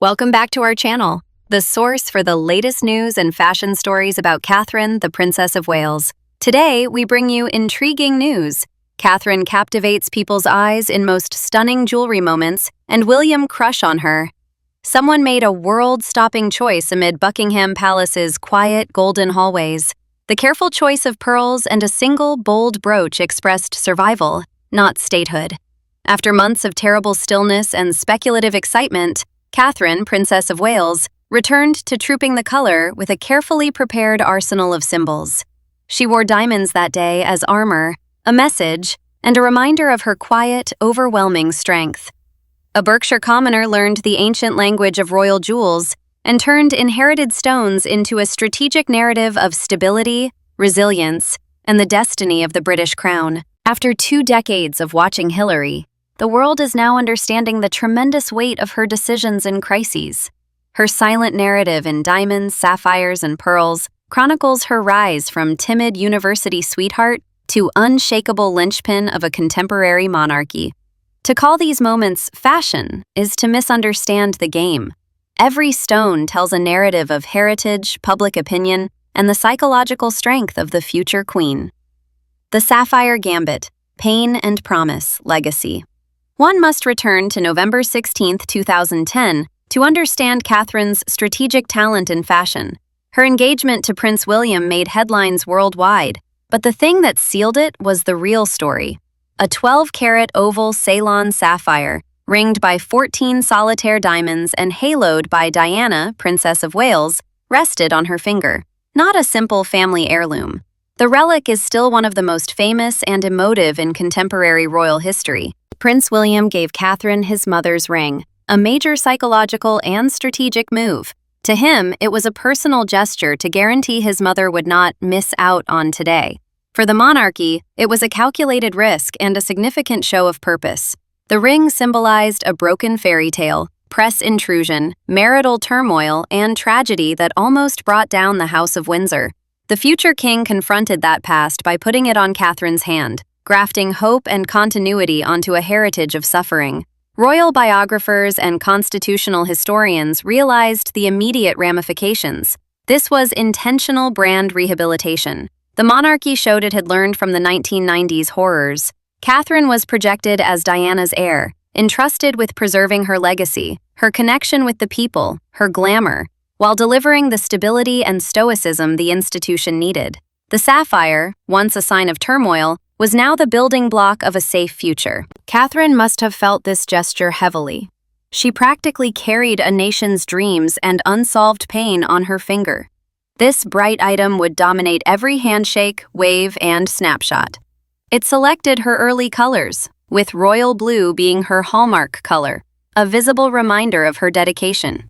Welcome back to our channel, the source for the latest news and fashion stories about Catherine, the Princess of Wales. Today, we bring you intriguing news. Catherine captivates people's eyes in most stunning jewelry moments, and William crush on her. Someone made a world-stopping choice amid Buckingham Palace's quiet, golden hallways. The careful choice of pearls and a single, bold brooch expressed survival, not statehood. After months of terrible stillness and speculative excitement, Catherine, Princess of Wales, returned to trooping the color with a carefully prepared arsenal of symbols. She wore diamonds that day as armor, a message, and a reminder of her quiet, overwhelming strength. A Berkshire commoner learned the ancient language of royal jewels and turned inherited stones into a strategic narrative of stability, resilience, and the destiny of the British crown. After 2 decades of watching Hillary, the world is now understanding the tremendous weight of her decisions in crises. Her silent narrative in diamonds, sapphires, and pearls chronicles her rise from timid university sweetheart to unshakable linchpin of a contemporary monarchy. To call these moments fashion is to misunderstand the game. Every stone tells a narrative of heritage, public opinion, and the psychological strength of the future queen. The Sapphire Gambit, Pain and Promise, Legacy. One must return to November 16, 2010, to understand Catherine's strategic talent in fashion. Her engagement to Prince William made headlines worldwide, but the thing that sealed it was the real story. A 12-carat oval Ceylon sapphire, ringed by 14 solitaire diamonds and haloed by Diana, Princess of Wales, rested on her finger. Not a simple family heirloom. The relic is still one of the most famous and emotive in contemporary royal history. Prince William gave Catherine his mother's ring, a major psychological and strategic move. To him, it was a personal gesture to guarantee his mother would not miss out on today. For the monarchy, it was a calculated risk and a significant show of purpose. The ring symbolized a broken fairy tale, press intrusion, marital turmoil, and tragedy that almost brought down the House of Windsor. The future king confronted that past by putting it on Catherine's hand, grafting hope and continuity onto a heritage of suffering. Royal biographers and constitutional historians realized the immediate ramifications. This was intentional brand rehabilitation. The monarchy showed it had learned from the 1990s horrors. Catherine was projected as Diana's heir, entrusted with preserving her legacy, her connection with the people, her glamour, while delivering the stability and stoicism the institution needed. The sapphire, once a sign of turmoil, was now the building block of a safe future. Catherine must have felt this gesture heavily. She practically carried a nation's dreams and unsolved pain on her finger. This bright item would dominate every handshake, wave, and snapshot. It selected her early colors, with royal blue being her hallmark color, a visible reminder of her dedication.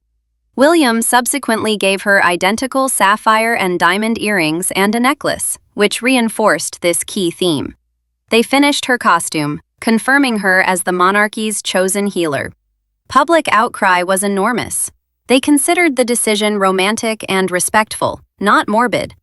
William subsequently gave her identical sapphire and diamond earrings and a necklace, which reinforced this key theme. They finished her costume, confirming her as the monarchy's chosen healer. Public outcry was enormous. They considered the decision romantic and respectful, not morbid.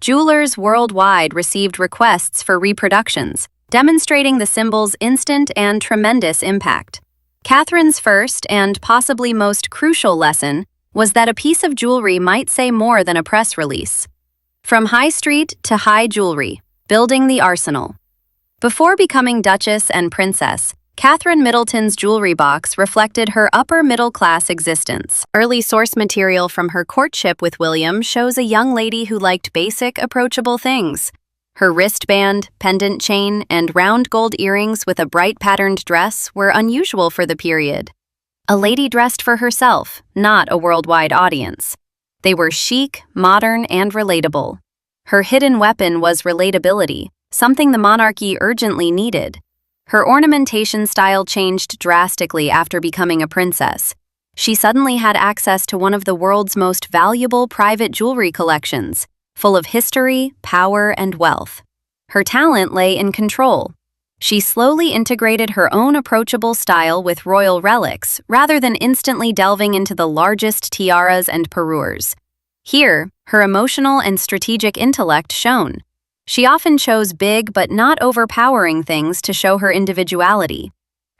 Jewelers worldwide received requests for reproductions, demonstrating the symbol's instant and tremendous impact. Catherine's first and possibly most crucial lesson was that a piece of jewelry might say more than a press release. From high street to high jewelry, building the arsenal. Before becoming Duchess and Princess, Catherine Middleton's jewelry box reflected her upper-middle-class existence. Early source material from her courtship with William shows a young lady who liked basic, approachable things. Her wristband, pendant chain, and round gold earrings with a bright patterned dress were unusual for the period. A lady dressed for herself, not a worldwide audience. They were chic, modern, and relatable. Her hidden weapon was relatability, something the monarchy urgently needed. Her ornamentation style changed drastically after becoming a princess. She suddenly had access to one of the world's most valuable private jewelry collections, full of history, power, and wealth. Her talent lay in control. She slowly integrated her own approachable style with royal relics, rather than instantly delving into the largest tiaras and parures. Here, her emotional and strategic intellect shone. She often chose big but not overpowering things to show her individuality.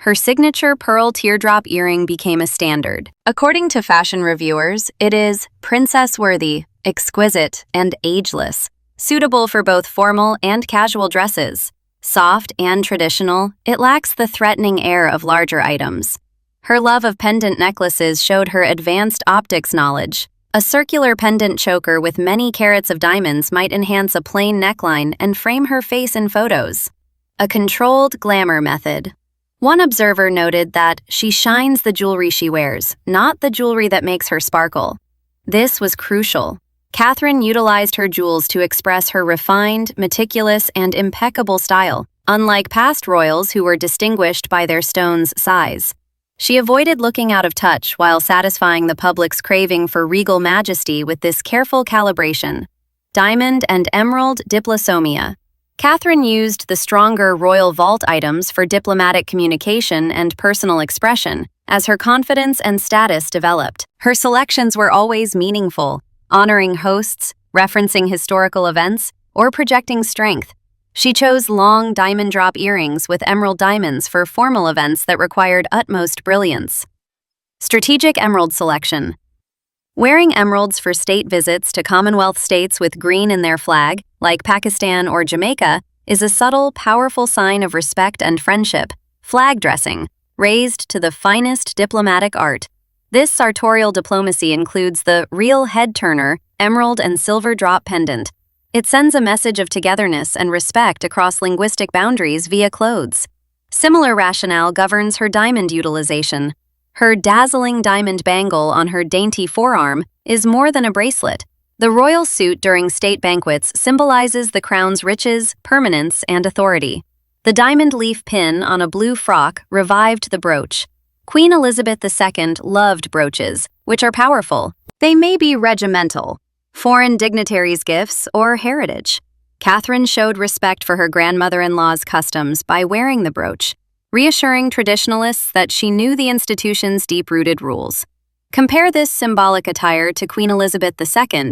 her signature pearl teardrop earring became a standard. According to fashion reviewers, it is princess-worthy, exquisite, and ageless, suitable for both formal and casual dresses. Soft and traditional, it lacks the threatening air of larger items. Her love of pendant necklaces showed her advanced optics knowledge. A circular pendant choker with many carats of diamonds might enhance a plain neckline and frame her face in photos. A controlled glamour method. One observer noted that she shines the jewelry she wears, not the jewelry that makes her sparkle. This was crucial. Catherine utilized her jewels to express her refined, meticulous, and impeccable style, unlike past royals who were distinguished by their stone's size. She avoided looking out of touch while satisfying the public's craving for regal majesty with this careful calibration. Diamond and emerald diplosomia. Catherine used the stronger royal vault items for diplomatic communication and personal expression as her confidence and status developed. Her selections were always meaningful, honoring hosts, referencing historical events, or projecting strength. She chose long diamond drop earrings with emerald diamonds for formal events that required utmost brilliance. Strategic emerald selection. Wearing emeralds for state visits to Commonwealth states with green in their flag, like Pakistan or Jamaica, is a subtle, powerful sign of respect and friendship. Flag dressing, raised to the finest diplomatic art. This sartorial diplomacy includes the real head-turner, emerald and silver drop pendant. It sends a message of togetherness and respect across linguistic boundaries via clothes. Similar rationale governs her diamond utilization. Her dazzling diamond bangle on her dainty forearm is more than a bracelet. The royal suit during state banquets symbolizes the crown's riches, permanence, and authority. The diamond leaf pin on a blue frock revived the brooch. Queen Elizabeth II loved brooches, which are powerful. They may be regimental, foreign dignitaries' gifts, or heritage. Catherine showed respect for her grandmother-in-law's customs by wearing the brooch, reassuring traditionalists that she knew the institution's deep-rooted rules. Compare this symbolic attire to Queen Elizabeth II,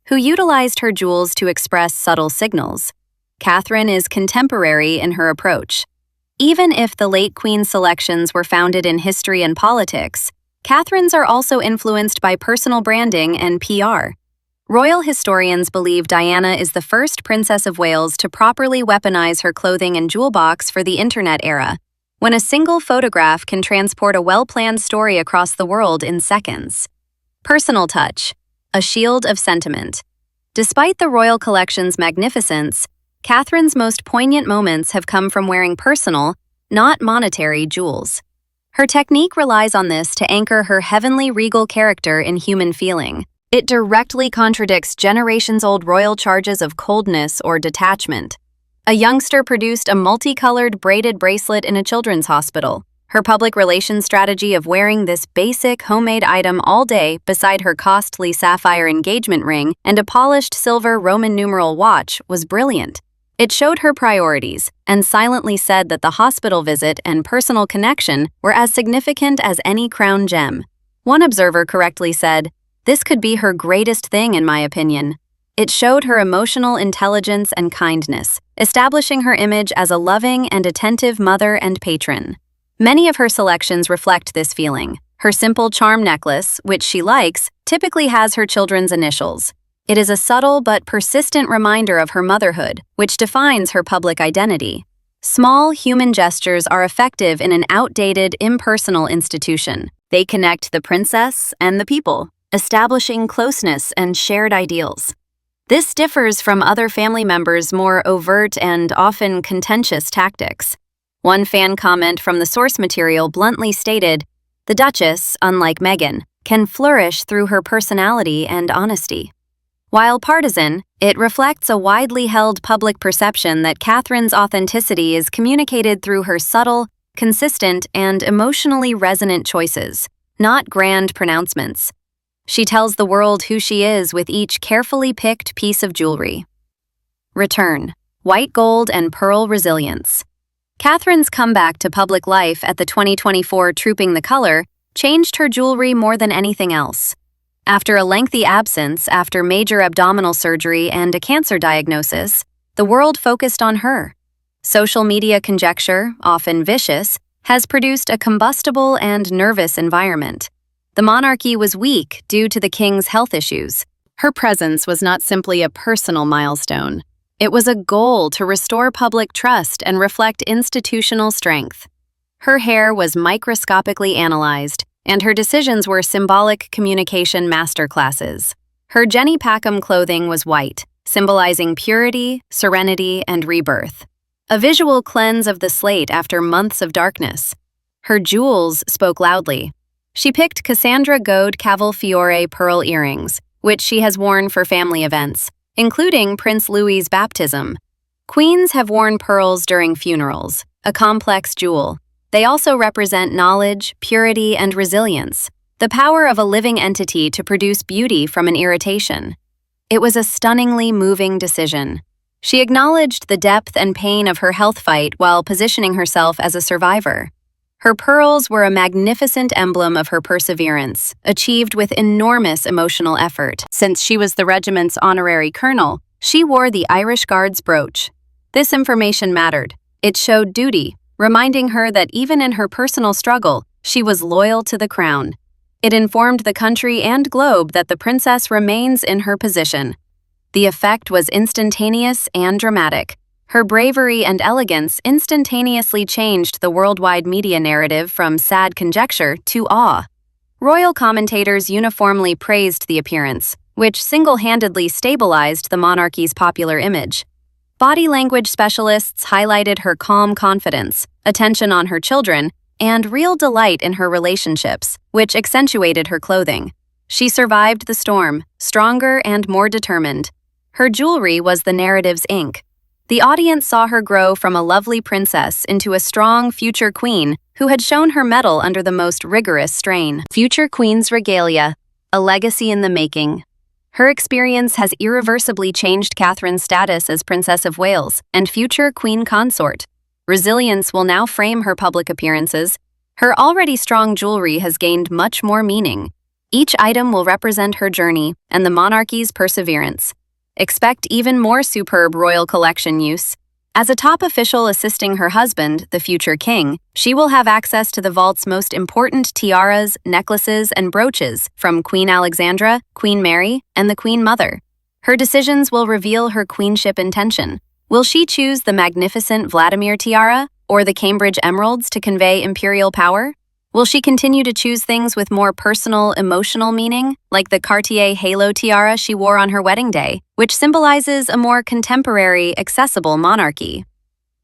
who utilized her jewels to express subtle signals. Catherine is contemporary in her approach. Even if the late Queen's selections were founded in history and politics, Catherine's are also influenced by personal branding and PR. Royal historians believe Diana is the first Princess of Wales to properly weaponize her clothing and jewel box for the internet era, when a single photograph can transport a well-planned story across the world in seconds. Personal touch, a shield of sentiment. Despite the royal collection's magnificence, Catherine's most poignant moments have come from wearing personal, not monetary, jewels. Her technique relies on this to anchor her heavenly regal character in human feeling. It directly contradicts generations-old royal charges of coldness or detachment. A youngster produced a multicolored braided bracelet in a children's hospital. Her public relations strategy of wearing this basic homemade item all day beside her costly sapphire engagement ring and a polished silver Roman numeral watch was brilliant. It showed her priorities and silently said that the hospital visit and personal connection were as significant as any crown gem. One observer correctly said, "This could be her greatest thing, in my opinion." It showed her emotional intelligence and kindness, establishing her image as a loving and attentive mother and patron. Many of her selections reflect this feeling. Her simple charm necklace, which she likes, typically has her children's initials. It is a subtle but persistent reminder of her motherhood, which defines her public identity. Small human gestures are effective in an outdated, impersonal institution. They connect the princess and the people, establishing closeness and shared ideals. This differs from other family members' more overt and often contentious tactics. One fan comment from the source material bluntly stated, "The Duchess, unlike Meghan, can flourish through her personality and honesty." While partisan, it reflects a widely held public perception that Catherine's authenticity is communicated through her subtle, consistent, and emotionally resonant choices, not grand pronouncements. She tells the world who she is with each carefully picked piece of jewelry. Return: white gold and pearl resilience. Catherine's comeback to public life at the 2024 Trooping the Color changed her jewelry more than anything else. After a lengthy absence after major abdominal surgery and a cancer diagnosis, the world focused on her. Social media conjecture, often vicious, has produced a combustible and nervous environment. The monarchy was weak due to the king's health issues. Her presence was not simply a personal milestone. It was a goal to restore public trust and reflect institutional strength. Her hair was microscopically analyzed, and her decisions were symbolic communication masterclasses. Her Jenny Packham clothing was white, symbolizing purity, serenity, and rebirth. A visual cleanse of the slate after months of darkness. Her jewels spoke loudly. She picked Cassandra Gold Cavalfiore pearl earrings, which she has worn for family events, including Prince Louis's baptism. Queens have worn pearls during funerals, a complex jewel. They also represent knowledge, purity, and resilience, the power of a living entity to produce beauty from an irritation. It was a stunningly moving decision. She acknowledged the depth and pain of her health fight while positioning herself as a survivor. Her pearls were a magnificent emblem of her perseverance, achieved with enormous emotional effort. Since she was the regiment's honorary colonel, she wore the Irish Guards brooch. This information mattered. It showed duty, reminding her that even in her personal struggle, she was loyal to the crown. It informed the country and globe that the princess remains in her position. The effect was instantaneous and dramatic. Her bravery and elegance instantaneously changed the worldwide media narrative from sad conjecture to awe. Royal commentators uniformly praised the appearance, which single-handedly stabilized the monarchy's popular image. Body language specialists highlighted her calm confidence, attention on her children, and real delight in her relationships, which accentuated her clothing. She survived the storm, stronger and more determined. Her jewelry was the narrative's ink. The audience saw her grow from a lovely princess into a strong future queen who had shown her mettle under the most rigorous strain. Future Queen's regalia, a legacy in the making. Her experience has irreversibly changed Catherine's status as Princess of Wales and future Queen Consort. Resilience will now frame her public appearances. Her already strong jewelry has gained much more meaning. Each item will represent her journey and the monarchy's perseverance. Expect even more superb royal collection use. As a top official assisting her husband, the future king, she will have access to the vault's most important tiaras, necklaces, and brooches from Queen Alexandra, Queen Mary, and the Queen Mother. Her decisions will reveal her queenship intention. Will she choose the magnificent Vladimir tiara or the Cambridge emeralds to convey imperial power? Will she continue to choose things with more personal, emotional meaning, like the Cartier halo tiara she wore on her wedding day, which symbolizes a more contemporary, accessible monarchy?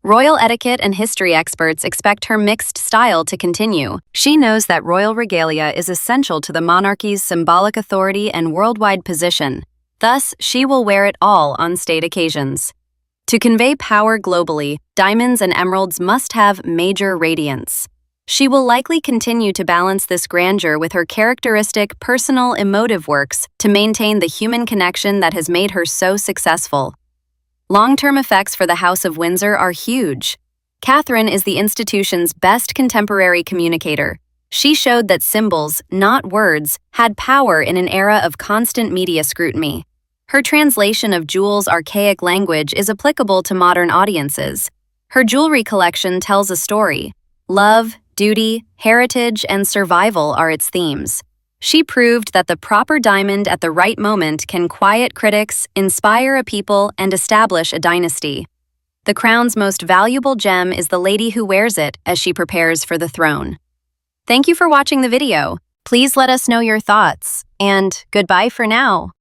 Royal etiquette and history experts expect her mixed style to continue. She knows that royal regalia is essential to the monarchy's symbolic authority and worldwide position. Thus, she will wear it all on state occasions. To convey power globally, diamonds and emeralds must have major radiance. She will likely continue to balance this grandeur with her characteristic, personal, emotive works to maintain the human connection that has made her so successful. Long-term effects for the House of Windsor are huge. Catherine is the institution's best contemporary communicator. She showed that symbols, not words, had power in an era of constant media scrutiny. Her translation of Jewel's archaic language is applicable to modern audiences. Her jewelry collection tells a story. Love, duty, heritage, and survival are its themes. She proved that the proper diamond at the right moment can quiet critics, inspire a people, and establish a dynasty. The crown's most valuable gem is the lady who wears it as she prepares for the throne. Thank you for watching the video. Please let us know your thoughts, and goodbye for now.